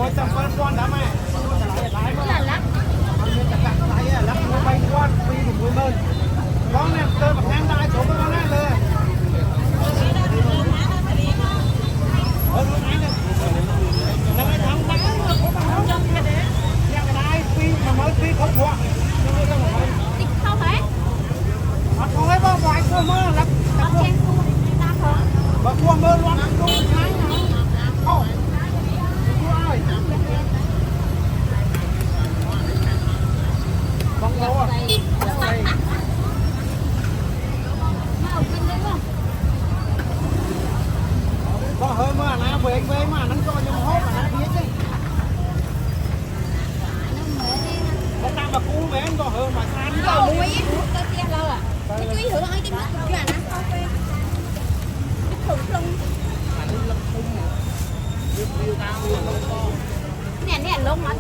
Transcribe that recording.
mới tầm con đã mẹ là lắc mìnhจะกัดไหลอ่ะแล้วมือไปก้อนปีหนุ่มมือเบิ้ลร้องเนี่ยเติมแบบแห้งได้โฉมก็ได้เลยรู้ไหมเนี่ยแล้วไอ้ทำได้เขาทำยังไงเนี่ยยังได้ปีmà mớiปีเขาหัว tích không phải họ không thấy bao ngoài cua mơ lắm có chen su ra thôi và cua mơ luôn cua nắng không cua ơi bông đâu à có hơi mà nó về mà nó cho nhưng hốt mà nó biết đi có đang mà cú về anh có hơi mà ăn lâu quý tôi tiền lâu à cái quý hưởng ấy tìm được chuyện á cái thùng lông nè nè lông mà